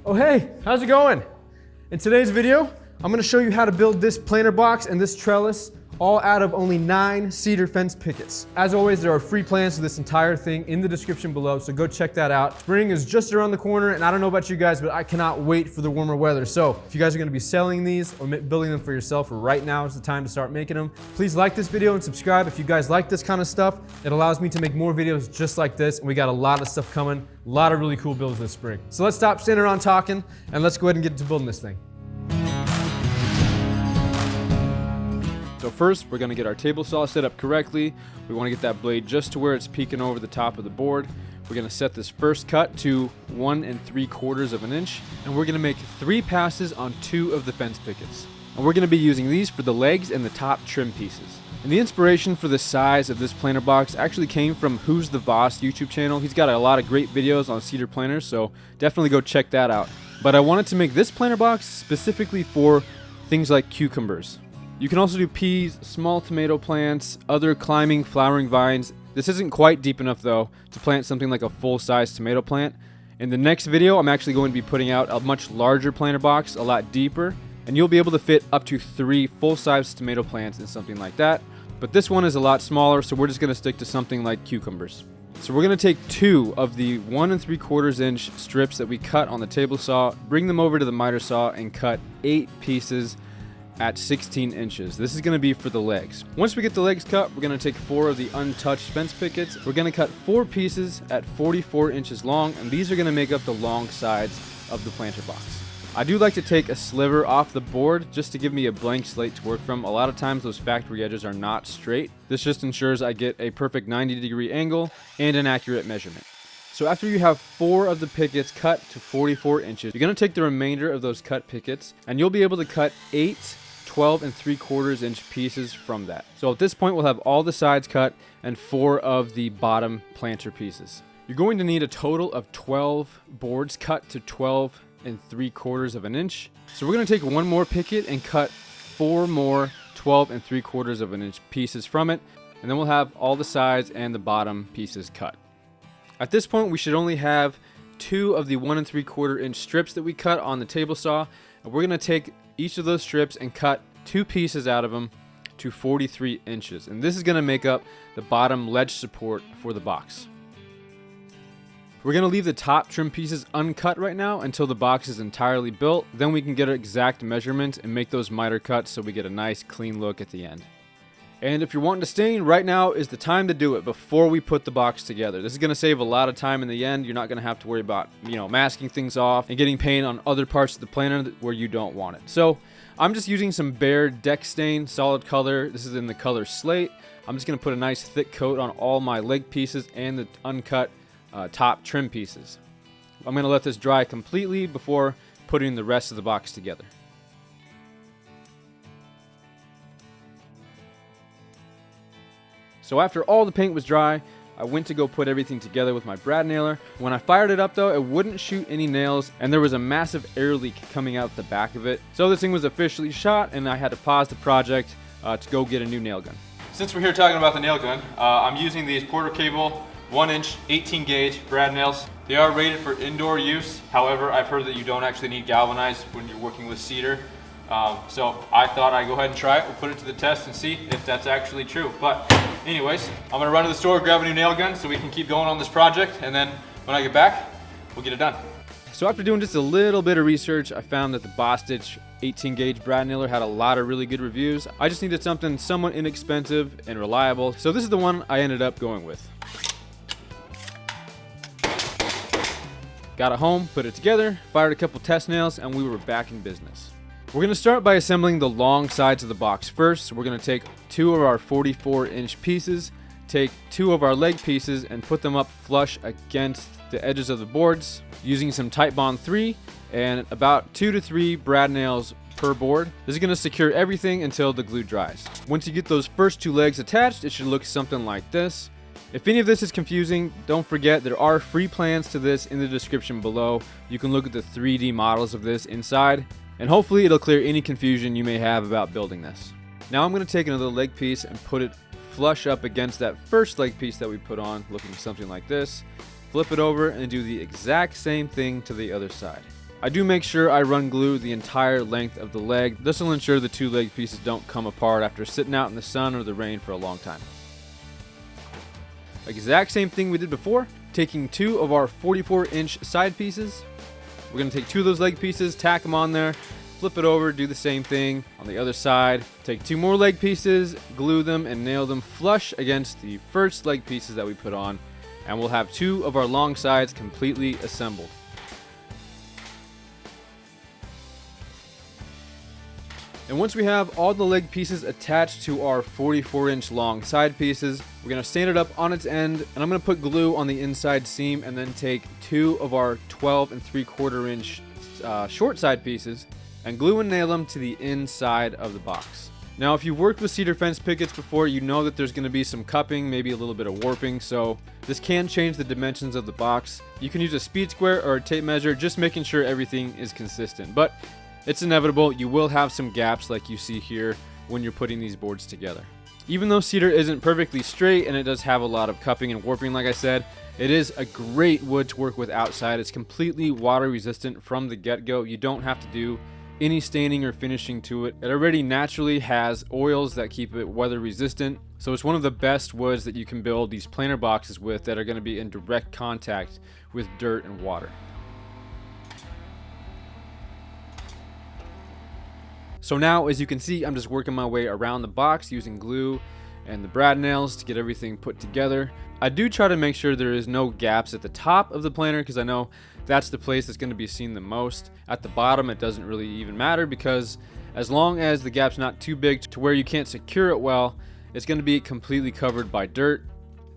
Oh hey, how's it going? In today's video, I'm gonna show you how to build this planter box and this trellis all out of only 9 cedar fence pickets. As always, there are free plans for this entire thing in the description below, so go check that out. Spring is just around the corner, and I don't know about you guys, but I cannot wait for the warmer weather. So if you guys are gonna be selling these or building them for yourself, right now is the time to start making them. Please like this video and subscribe if you guys like this kind of stuff. It allows me to make more videos just like this, and we got a lot of stuff coming, a lot of really cool builds this spring. So let's stop standing around talking, and let's go ahead and get to building this thing. So first, we're going to get our table saw set up correctly. We want to get that blade just to where it's peeking over the top of the board. We're going to set this first cut to 1 3/4 of an inch, and we're going to make 3 passes on 2 of the fence pickets. And we're going to be using these for the legs and the top trim pieces. And the inspiration for the size of this planter box actually came from Who's the Boss YouTube channel. He's got a lot of great videos on cedar planters, so definitely go check that out. But I wanted to make this planter box specifically for things like cucumbers. You can also do peas, small tomato plants, other climbing, flowering vines. This isn't quite deep enough though to plant something like a full-size tomato plant. In the next video, I'm actually going to be putting out a much larger planter box, a lot deeper, and you'll be able to fit up to 3 full-size tomato plants in something like that. But this one is a lot smaller, so we're just going to stick to something like cucumbers. So we're going to take 2 of the 1 3/4 inch strips that we cut on the table saw, bring them over to the miter saw, and cut 8 pieces at 16 inches. This is going to be for the legs. Once we get the legs cut, we're going to take 4 of the untouched fence pickets. We're going to cut 4 pieces at 44 inches long, and these are going to make up the long sides of the planter box. I do like to take a sliver off the board just to give me a blank slate to work from. A lot of times those factory edges are not straight. This just ensures I get a perfect 90-degree angle and an accurate measurement. So after you have 4 of the pickets cut to 44 inches, you're going to take the remainder of those cut pickets, and you'll be able to cut 8 12 3/4 inch pieces from that. So at this point, we'll have all the sides cut and 4 of the bottom planter pieces. You're going to need a total of 12 boards cut to 12 3/4 of an inch. So we're going to take 1 more picket and cut 4 more 12 3/4 of an inch pieces from it, and then we'll have all the sides and the bottom pieces cut. At this point, we should only have 2 of the 1 3/4 inch strips that we cut on the table saw, and we're going to take each of those strips and cut 2 pieces out of them to 43 inches. And this is going to make up the bottom ledge support for the box. We're going to leave the top trim pieces uncut right now until the box is entirely built. Then we can get exact measurements and make those miter cuts so we get a nice clean look at the end. And if you're wanting to stain, right now is the time to do it before we put the box together. This is going to save a lot of time in the end. You're not going to have to worry about, masking things off and getting paint on other parts of the planter where you don't want it. So I'm just using some Behr deck stain, solid color. This is in the color Slate. I'm just going to put a nice thick coat on all my leg pieces and the uncut top trim pieces. I'm going to let this dry completely before putting the rest of the box together. So after all the paint was dry, I went to go put everything together with my brad nailer. When I fired it up though, it wouldn't shoot any nails, and there was a massive air leak coming out the back of it. So this thing was officially shot, and I had to pause the project to go get a new nail gun. Since we're here talking about the nail gun, I'm using these quarter cable 1-inch 18 gauge brad nails. They are rated for indoor use. However, I've heard that you don't actually need galvanized when you're working with cedar. So I thought I'd go ahead and try it. We'll put it to the test and see if that's actually true. But anyways, I'm gonna run to the store, grab a new nail gun so we can keep going on this project, and then when I get back, we'll get it done. So after doing just a little bit of research, I found that the Bostitch 18 gauge brad nailer had a lot of really good reviews. I just needed something somewhat inexpensive and reliable. So this is the one I ended up going with. Got it home, put it together, fired a couple test nails, and we were back in business. We're going to start by assembling the long sides of the box first. We're going to take 2 of our 44-inch pieces, take 2 of our leg pieces, and put them up flush against the edges of the boards using some Titebond 3 and about 2 to 3 brad nails per board. This is going to secure everything until the glue dries. Once you get those first 2 legs attached, it should look something like this. If any of this is confusing, don't forget there are free plans to this in the description below. You can look at the 3D models of this inside, and hopefully it'll clear any confusion you may have about building this. Now I'm going to take another leg piece and put it flush up against that first leg piece that we put on, looking something like this. flip it over, and do the exact same thing to the other side. I do make sure I run glue the entire length of the leg. This will ensure the two leg pieces don't come apart after sitting out in the sun or the rain for a long time. Exact same thing we did before, taking two of our 44-inch side pieces. We're going to take two of those leg pieces, tack them on there, flip it over, do the same thing on the other side. Take two more leg pieces, glue them, and nail them flush against the first leg pieces that we put on, and we'll have two of our long sides completely assembled. And once we have all the leg pieces attached to our 44-inch long side pieces, we're going to stand it up on its end, and I'm going to put glue on the inside seam, and then take two of our 12 3/4 inch short side pieces and glue and nail them to the inside of the box. Now, if you've worked with cedar fence pickets before, you know that there's going to be some cupping, maybe a little bit of warping, so this can change the dimensions of the box. You can use a speed square or a tape measure, just making sure everything is consistent. But it's inevitable, you will have some gaps like you see here when you're putting these boards together. Even though cedar isn't perfectly straight and it does have a lot of cupping and warping, like I said, it is a great wood to work with outside. It's completely water resistant from the get-go. You don't have to do any staining or finishing to it. It already naturally has oils that keep it weather resistant, so it's one of the best woods that you can build these planer boxes with that are going to be in direct contact with dirt and water. So now, as you can see, I'm just working my way around the box using glue and the brad nails to get everything put together. I do try to make sure there is no gaps at the top of the planer, because I know that's the place that's going to be seen the most. At the bottom, it doesn't really even matter, because as long as the gap's not too big to where you can't secure it well, it's going to be completely covered by dirt.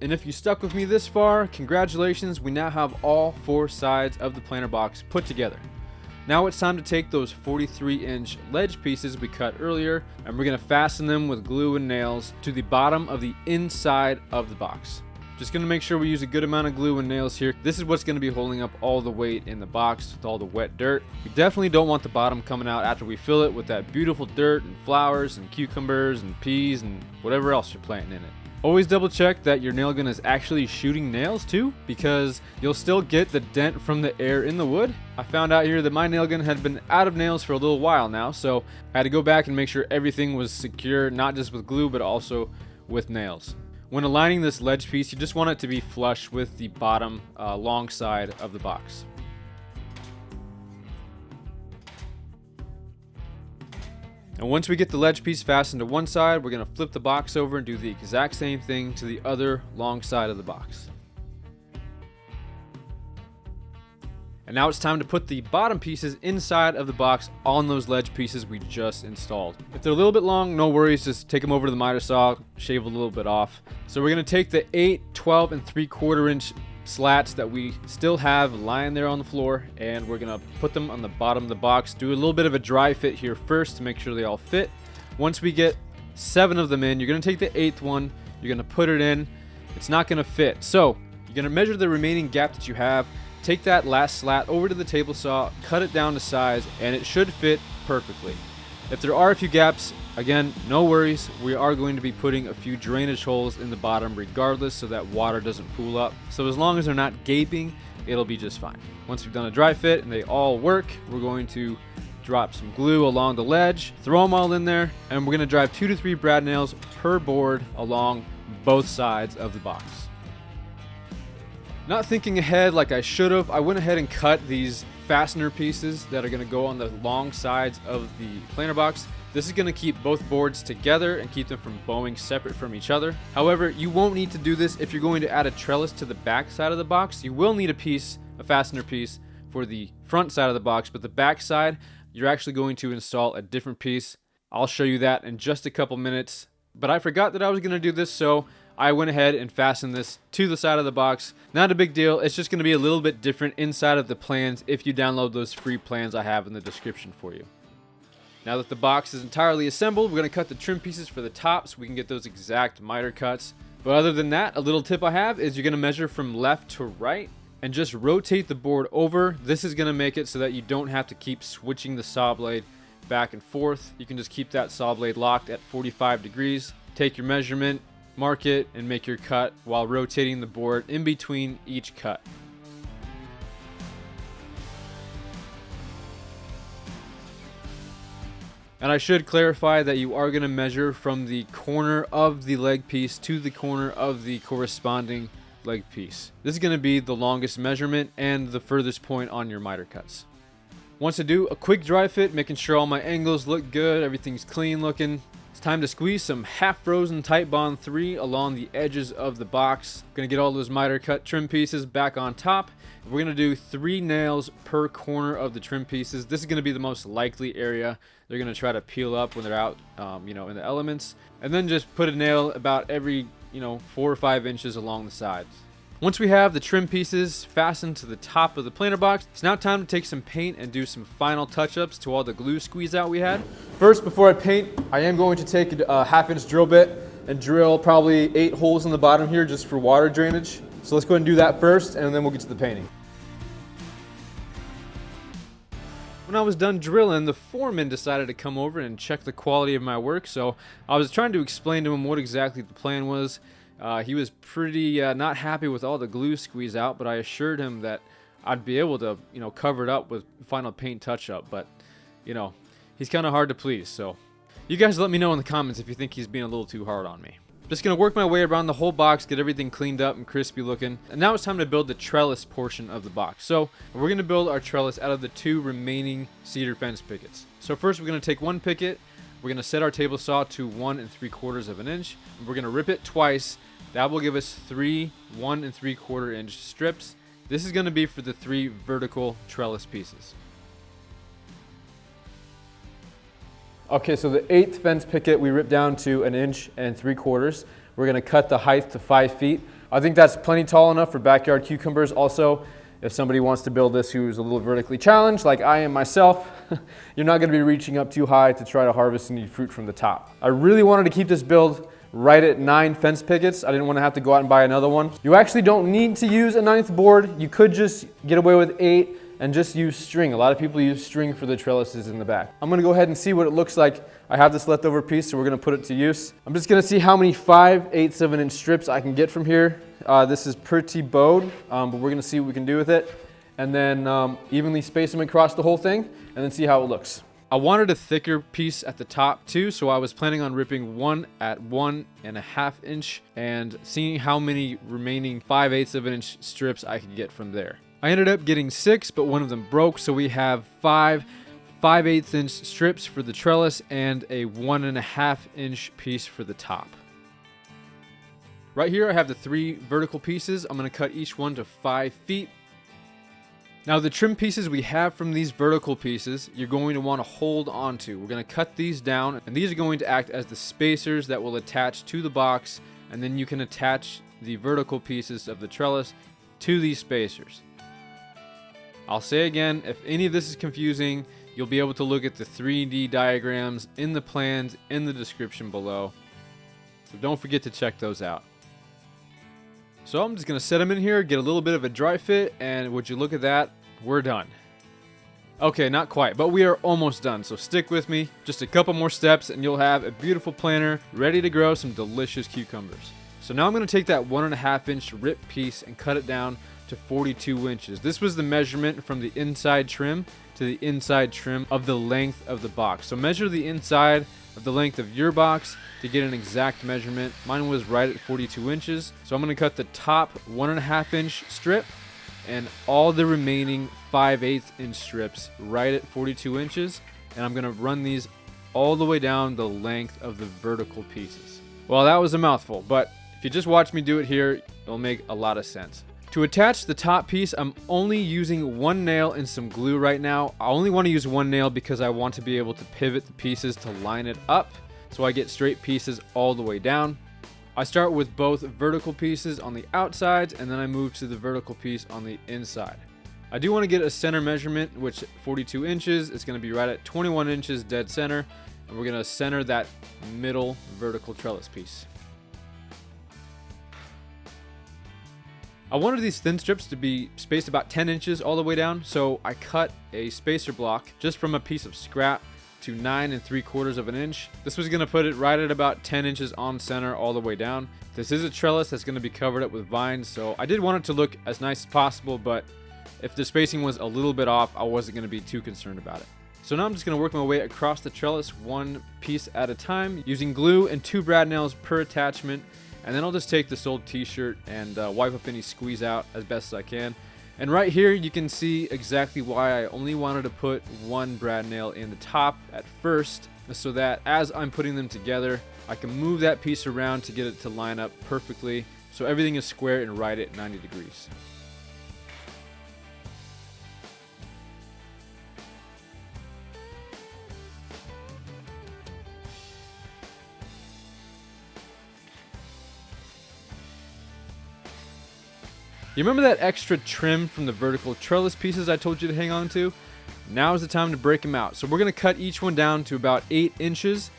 And if you stuck with me this far, congratulations, we now have all four sides of the planer box put together. Now it's time to take those 43-inch ledge pieces we cut earlier, and we're going to fasten them with glue and nails to the bottom of the inside of the box. Just going to make sure we use a good amount of glue and nails here. This is what's going to be holding up all the weight in the box with all the wet dirt. We definitely don't want the bottom coming out after we fill it with that beautiful dirt and flowers and cucumbers and peas and whatever else you're planting in it. Always double check that your nail gun is actually shooting nails too, because you'll still get the dent from the air in the wood. I found out here that my nail gun had been out of nails for a little while now, so I had to go back and make sure everything was secure, not just with glue, but also with nails. When aligning this ledge piece, you just want it to be flush with the bottom long side of the box. And once we get the ledge piece fastened to one side, we're going to flip the box over and do the exact same thing to the other long side of the box. And now it's time to put the bottom pieces inside of the box on those ledge pieces we just installed. If they're a little bit long, no worries, just take them over to the miter saw, shave a little bit off. So we're going to take the 8, 12 3/4 inch slats that we still have lying there on the floor, and we're gonna put them on the bottom of the box. Do a little bit of a dry fit here first to make sure they all fit. Once we get 7 of them in, you're gonna take the 8th one, you're gonna put it in. It's not gonna fit, so you're gonna measure the remaining gap that you have, take that last slat over to the table saw, cut it down to size, and it should fit perfectly. If there are a few gaps, again, no worries. We are going to be putting a few drainage holes in the bottom regardless, so that water doesn't pool up. So as long as they're not gaping, it'll be just fine. Once we've done a dry fit and they all work, we're going to drop some glue along the ledge, throw them all in there, and we're going to drive 2 to 3 brad nails per board along both sides of the box. Not thinking ahead like I should have, I went ahead and cut these fastener pieces that are going to go on the long sides of the planer box. This is going to keep both boards together and keep them from bowing separate from each other. However, you won't need to do this if you're going to add a trellis to the back side of the box. You will need a fastener piece for the front side of the box, but the back side, you're actually going to install a different piece. I'll show you that in just a couple minutes, but I forgot that I was going to do this, so I went ahead and fastened this to the side of the box. Not a big deal. It's just going to be a little bit different inside of the plans if you download those free plans I have in the description for you. Now that the box is entirely assembled, we're going to cut the trim pieces for the top so we can get those exact miter cuts. But other than that, a little tip I have is you're going to measure from left to right and just rotate the board over. This is going to make it so that you don't have to keep switching the saw blade back and forth. You can just keep that saw blade locked at 45 degrees. Take your measurement, mark it, and make your cut while rotating the board in between each cut. And I should clarify that you are going to measure from the corner of the leg piece to the corner of the corresponding leg piece. This is going to be the longest measurement and the furthest point on your miter cuts. Once I do a quick dry fit, making sure all my angles look good, everything's clean looking, it's time to squeeze some half frozen Titebond 3 along the edges of the box. Gonna get all those miter cut trim pieces back on top. We're gonna do 3 nails per corner of the trim pieces. This is gonna be the most likely area they're gonna try to peel up when they're out, in the elements. And then just put a nail about every, 4 or 5 inches along the sides. Once we have the trim pieces fastened to the top of the planer box, it's now time to take some paint and do some final touch-ups to all the glue squeeze out we had. First, before I paint, I am going to take a 1/2-inch drill bit and drill probably 8 holes in the bottom here just for water drainage. So let's go ahead and do that first, and then we'll get to the painting. When I was done drilling, the foreman decided to come over and check the quality of my work, so I was trying to explain to him what exactly the plan was. He was pretty not happy with all the glue squeeze out, but I assured him that I'd be able to, cover it up with final paint touch-up, but, he's kind of hard to please, so you guys let me know in the comments if you think he's being a little too hard on me. Just gonna work my way around the whole box, get everything cleaned up and crispy looking, and now it's time to build the trellis portion of the box. So we're gonna build our trellis out of the 2 remaining cedar fence pickets. So first we're gonna take 1 picket, we're gonna set our table saw to 1 3/4 inch, and we're gonna rip it twice. That will give us 3 1 3/4 inch strips. This is gonna be for the 3 vertical trellis pieces. Okay, so the 8th fence picket we ripped down to 1 3/4 inches. We're gonna cut the height to 5 feet. I think that's plenty tall enough for backyard cucumbers. Also, if somebody wants to build this who's a little vertically challenged, like I am myself, you're not gonna be reaching up too high to try to harvest any fruit from the top. I really wanted to keep this build right at 9 fence pickets. I didn't want to have to go out and buy another one. You actually don't need to use a 9th board. You could just get away with 8 and just use string. A lot of people use string for the trellises in the back. I'm gonna go ahead and see what it looks like. I have this leftover piece, so we're gonna put it to use. I'm just gonna see how many 5/8 of an inch strips I can get from here. This is pretty bowed, but we're gonna see what we can do with it. And then evenly space them across the whole thing, and then see how it looks. I wanted a thicker piece at the top too, so I was planning on ripping 1 at 1 1/2 inch and seeing how many remaining 5/8 of an inch strips I could get from there. I ended up getting 6, but one of them broke, so we have 5 5/8 inch strips for the trellis and a 1 1/2 inch piece for the top. Right here I have the 3 vertical pieces. I'm going to cut each one to 5 feet. Now the trim pieces we have from these vertical pieces, you're going to want to hold on to. We're going to cut these down, and these are going to act as the spacers that will attach to the box, and then you can attach the vertical pieces of the trellis to these spacers. I'll say again, if any of this is confusing, you'll be able to look at the 3D diagrams in the plans in the description below. So don't forget to check those out. So I'm just going to set them in here, get a little bit of a dry fit, and would you look at that, we're done. Okay, not quite, but we are almost done, so stick with me. Just a couple more steps and you'll have a beautiful planter ready to grow some delicious cucumbers. So now I'm going to take that 1 1/2 inch rip piece and cut it down to 42 inches. This was the measurement from the inside trim to the inside trim of the length of the box. So measure the inside of the length of your box to get an exact measurement. Mine was right at 42 inches. So I'm going to cut the top 1 1/2 inch strip and all the remaining 5/8 inch strips right at 42 inches. And I'm going to run these all the way down the length of the vertical pieces. Well, that was a mouthful, but if you just watch me do it here, it'll make a lot of sense. To attach the top piece, I'm only using 1 nail and some glue right now. I only want to use 1 nail because I want to be able to pivot the pieces to line it up so I get straight pieces all the way down. I start with both vertical pieces on the outsides and then I move to the vertical piece on the inside. I do want to get a center measurement, which 42 inches is going to be right at 21 inches dead center, and we're going to center that middle vertical trellis piece. I wanted these thin strips to be spaced about 10 inches all the way down, so I cut a spacer block just from a piece of scrap to 9 3/4 inch. This was going to put it right at about 10 inches on center all the way down. This is a trellis that's going to be covered up with vines, so I did want it to look as nice as possible, but if the spacing was a little bit off, I wasn't going to be too concerned about it. So now I'm just going to work my way across the trellis one piece at a time using glue and 2 brad nails per attachment. And then I'll just take this old t-shirt and wipe up any squeeze out as best as I can. And right here you can see exactly why I only wanted to put 1 brad nail in the top at first, so that as I'm putting them together I can move that piece around to get it to line up perfectly so everything is square and right at 90 degrees. You remember that extra trim from the vertical trellis pieces I told you to hang on to? Now is the time to break them out. So we're going to cut each one down to about 8 inches,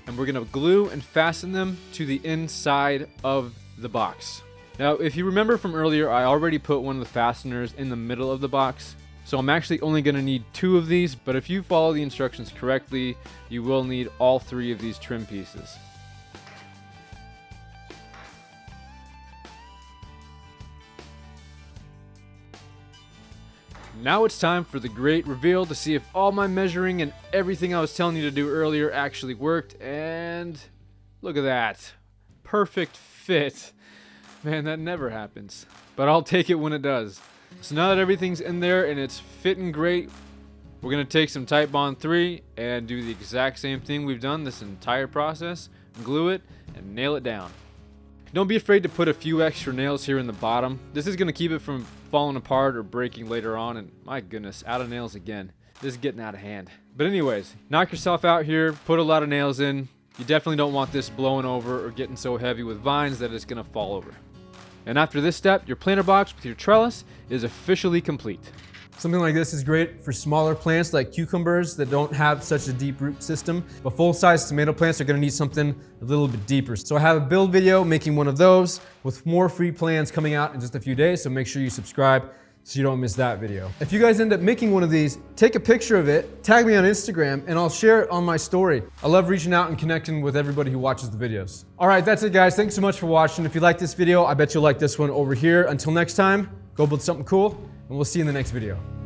and we're going to glue and fasten them to the inside of the box. Now, if you remember from earlier, I already put one of the fasteners in the middle of the box. So I'm actually only going to need 2 of these, but if you follow the instructions correctly, you will need all 3 of these trim pieces. Now it's time for the great reveal to see if all my measuring and everything I was telling you to do earlier actually worked, and look at that. Perfect fit. Man, that never happens. But I'll take it when it does. So now that everything's in there and it's fitting great, we're going to take some Titebond 3 and do the exact same thing we've done this entire process. Glue it and nail it down. Don't be afraid to put a few extra nails here in the bottom. This is going to keep it from falling apart or breaking later on, and my goodness, out of nails again. This is getting out of hand. But anyways, knock yourself out here, put a lot of nails in. You definitely don't want this blowing over or getting so heavy with vines that it's going to fall over. And after this step, your planter box with your trellis is officially complete. Something like this is great for smaller plants like cucumbers that don't have such a deep root system, but full-size tomato plants are going to need something a little bit deeper. So I have a build video making one of those with more free plans coming out in just a few days, so make sure you subscribe so you don't miss that video. If you guys end up making one of these, take a picture of it, tag me on Instagram, and I'll share it on my story. I love reaching out and connecting with everybody who watches the videos. All right, that's it guys. Thanks so much for watching. If you like this video, I bet you'll like this one over here. Until next time, go build something cool, and we'll see you in the next video.